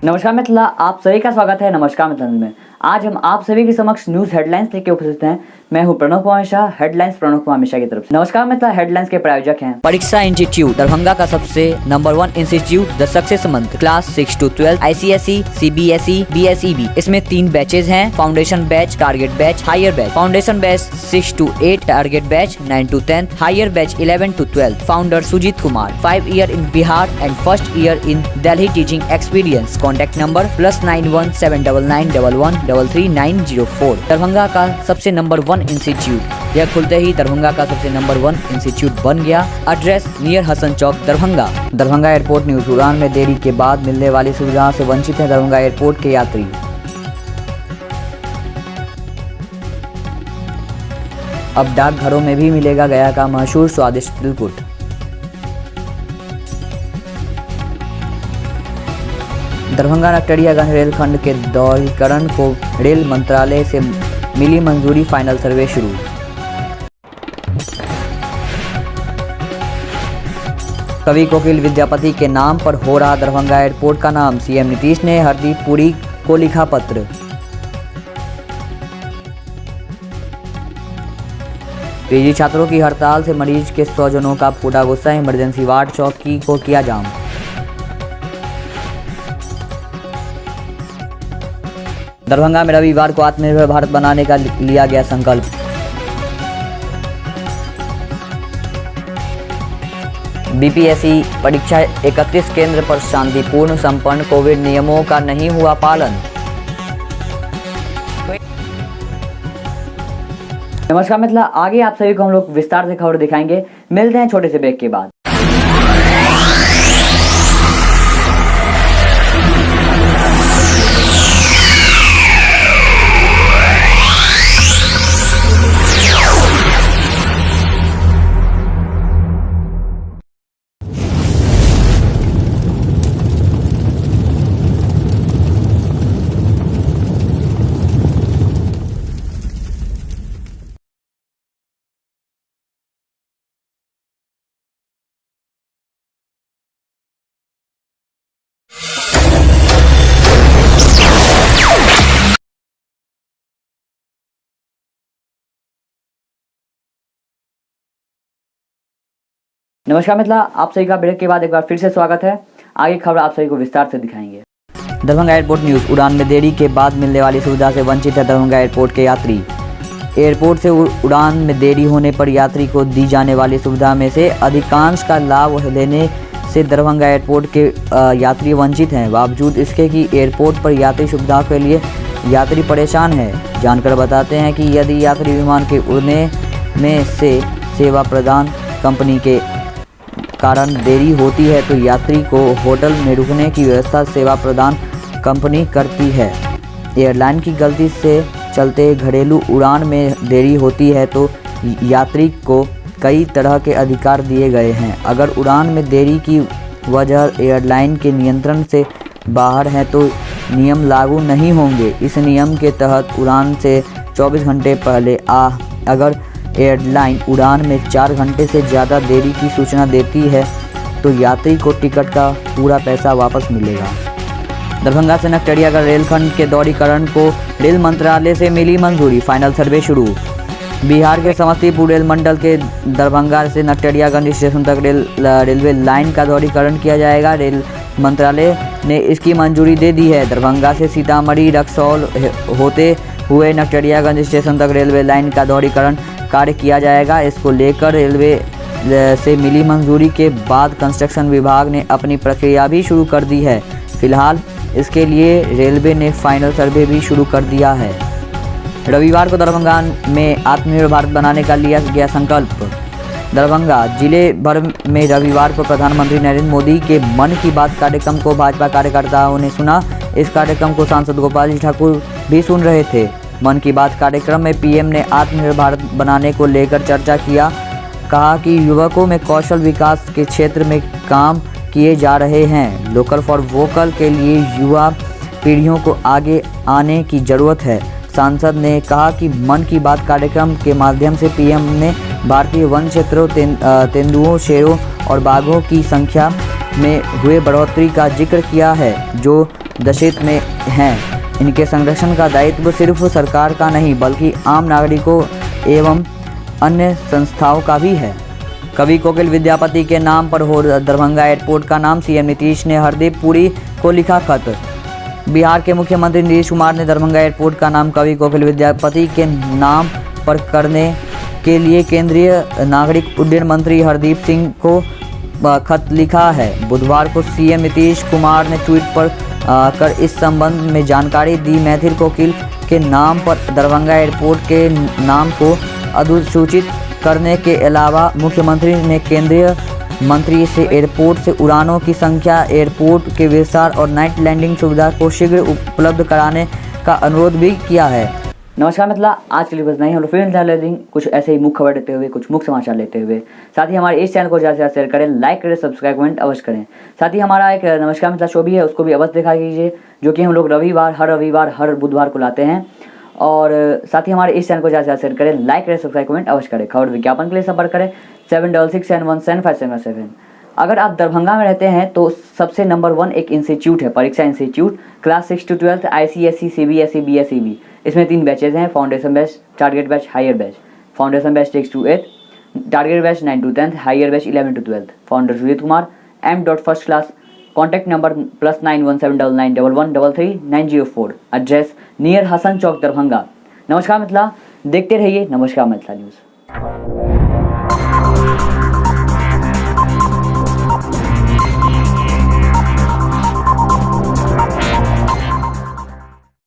नमस्कार मित्रों, आप सभी का स्वागत है नमस्कार मित्रों में। आज हम आप सभी के समक्ष न्यूज़ हेडलाइंस लेके उपस्थित हैं। मैं हूं प्रणव कुमार मिश्रा, हेडलाइंस प्रणव कुमार मिश्रा की तरफ से। नमस्कार मित्रों, हेडलाइंस के प्रायोजक हैं परीक्षा इंस्टीट्यूट दरभंगा का सबसे number 1 institute the success month class 6 to 12 ICSE, CBSE, BSEB। इसमें 3 बैचेज हैं, foundation batch, target batch, higher batch. Foundation batch 6 to 8, target batch 9 to 10, higher batch 11 to 12। Founder Sujeet Kumar, 5 year in Bihar and 1st year in Delhi teaching experience। Contact number +91 799 11 33904। Darbhanga का सबसे number 1 institute, यह खुलते ही दरभंगा का सबसे number 1 institute बन गया। Address near Hasan Chowk Darbhanga. Darbhanga airport news, उड़ान में देरी के बाद मिलने वाली सुविधा से वंचित है दरभंगा एयरपोर्ट के यात्री। अब डाकघरों में भी मिलेगा गया का मशहूर स्वादिष्ट तिलकुट। दरभंगा नकटरियागंज रेलखंड के दोहरीकरण को रेल मंत्रालय से मिली मंजूरी, फाइनल सर्वे शुरू। कवि कोकिल विद्यापति के नाम पर हो रहा दरभंगा एयरपोर्ट का नाम, सीएम नीतीश ने हरदीप पुरी को लिखा पत्र। पीजी छात्रों की हड़ताल से मरीज के स्वजनों का फूटा गुस्सा, इमरजेंसी वार्ड चौकी को किया जाम। दरभंगा में रविवार को आत्मनिर्भर भारत बनाने का लिया गया संकल्प। बीपीएससी परीक्षा 31 केंद्र पर शांतिपूर्ण संपन्न, कोविड नियमों का नहीं हुआ पालन। नमस्कार मित्रों, आगे आप सभी को हम लोग विस्तार से खबर दिखाएंगे। मिलते हैं छोटे से ब्रेक के बाद। नमस्कार मित्रों, आप सभी का ब्रेक के बाद एक बार फिर से स्वागत है। आगे खबर आप सभी को विस्तार से दिखाएंगे। दरभंगा एयरपोर्ट न्यूज, उड़ान में देरी के बाद मिलने वाली सुविधा से वंचित है दरभंगा एयरपोर्ट के यात्री। एयरपोर्ट से उड़ान में देरी होने पर यात्री को दी जाने वाली सुविधा में से अधिकांश का लाभ लेने से दरभंगा एयरपोर्ट के यात्री वंचित हैं। बावजूद इसके कि एयरपोर्ट पर यात्री सुविधा के लिए यात्री परेशान है। जानकर बताते हैं कि यदि यात्री विमान के उड़ने में से सेवा प्रदान कंपनी के कारण देरी होती है तो यात्री को होटल में रुकने की व्यवस्था सेवा प्रदान कंपनी करती है। एयरलाइन की गलती से चलते घरेलू उड़ान में देरी होती है तो यात्री को कई तरह के अधिकार दिए गए हैं। अगर उड़ान में देरी की वजह एयरलाइन के नियंत्रण से बाहर है तो नियम लागू नहीं होंगे। इस नियम के तहत उड़ान से 24 घंटे पहले अगर एयरलाइन उड़ान में 4 घंटे से ज़्यादा देरी की सूचना देती है तो यात्री को टिकट का पूरा पैसा वापस मिलेगा। दरभंगा से नकटरियागंज रेलखंड के दोहरीकरण को रेल मंत्रालय से मिली मंजूरी, फाइनल सर्वे शुरू। बिहार के समस्तीपुर रेल मंडल के दरभंगा से नकटरियागंज स्टेशन तक रेलवे लाइन का दोहरीकरण किया जाएगा। रेल मंत्रालय ने इसकी मंजूरी दे दी है। दरभंगा से सीतामढ़ी रक्सौल होते हुए नकटरियागंज स्टेशन तक रेलवे लाइन का दोहरीकरण कार्य किया जाएगा। इसको लेकर रेलवे से मिली मंजूरी के बाद कंस्ट्रक्शन विभाग ने अपनी प्रक्रिया भी शुरू कर दी है। फिलहाल इसके लिए रेलवे ने फाइनल सर्वे भी शुरू कर दिया है। रविवार को दरभंगा में आत्मनिर्भर भारत बनाने का लिया गया संकल्प। दरभंगा जिले भर में रविवार को प्रधानमंत्री नरेंद्र मोदी के मन की बात कार्यक्रम को भाजपा कार्यकर्ताओं ने सुना। इस कार्यक्रम को सांसद गोपाल जी ठाकुर भी सुन रहे थे। मन की बात कार्यक्रम में पीएम ने आत्मनिर्भर भारत बनाने को लेकर चर्चा किया। कहा कि युवकों में कौशल विकास के क्षेत्र में काम किए जा रहे हैं। लोकल फॉर वोकल के लिए युवा पीढ़ियों को आगे आने की ज़रूरत है। सांसद ने कहा कि मन की बात कार्यक्रम के माध्यम से पीएम ने भारतीय वन क्षेत्रों, तेंदुओं, शेरों और बाघों की संख्या में हुए बढ़ोतरी का जिक्र किया है, जो दशेत में हैं। इनके संरक्षण का दायित्व सिर्फ सरकार का नहीं बल्कि आम नागरिकों एवं अन्य संस्थाओं का भी है। कवि कोकिल विद्यापति के नाम पर हो दरभंगा एयरपोर्ट का नाम, सीएम नीतीश ने हरदीप पुरी को लिखा खत। बिहार के मुख्यमंत्री नीतीश कुमार ने दरभंगा एयरपोर्ट का नाम कवि कोकिल विद्यापति के नाम पर करने के लिए केंद्रीय नागरिक उड्डयन मंत्री हरदीप सिंह को खत लिखा है। बुधवार को सीएम नीतीश कुमार ने ट्वीट पर कर इस संबंध में जानकारी दी। मैथिल कोकिल के नाम पर दरभंगा एयरपोर्ट के नाम को अधिसूचित करने के अलावा मुख्यमंत्री ने केंद्रीय मंत्री से एयरपोर्ट से उड़ानों की संख्या, एयरपोर्ट के विस्तार और नाइट लैंडिंग सुविधा को शीघ्र उपलब्ध कराने का अनुरोध भी किया है। नमस्कार मित्रों, आज के लिए बस नहीं, हम लोग फिर इंतजार कुछ ऐसे ही मुख्य खबर लेते हुए, कुछ मुख्य समाचार लेते हुए। साथ ही हमारे इस चैनल को ज़्यादा से ज़्यादा शेयर करें, लाइक करें, सब्सक्राइब कमेंट अवश्य करें। साथ ही हमारा एक नमस्कार मित्रा शो भी है, उसको भी अवश्य देखा कीजिए, जो कि हम लोग हर रविवार हर बुधवार को लाते हैं। और साथ ही हमारे इस चैनल को ज़्यादा से ज़्यादा शेयर करें, लाइक करें, सब्सक्राइब कमेंट अवश्य करें। खबर विज्ञापन के लिए संपर्क करें 7667175777। अगर आप दरभंगा में रहते हैं तो सबसे नंबर 1 एक इंस्टीट्यूट है, परीक्षा institute, class 6 to 12 ICSE, CBSE, BSEB। इसमें 3 बैचेज हैं, foundation batch, target batch, higher batch. Foundation batch 6 to 8, target batch 9 to 10, higher batch 11 to 12। Founder Sujeet Kumar, M.First Class। Contact number +917911333904। Address near Hasan Chowk Darbhanga. नमस्कार मिथिला, देखते रहिए नमस्कार Mithila news.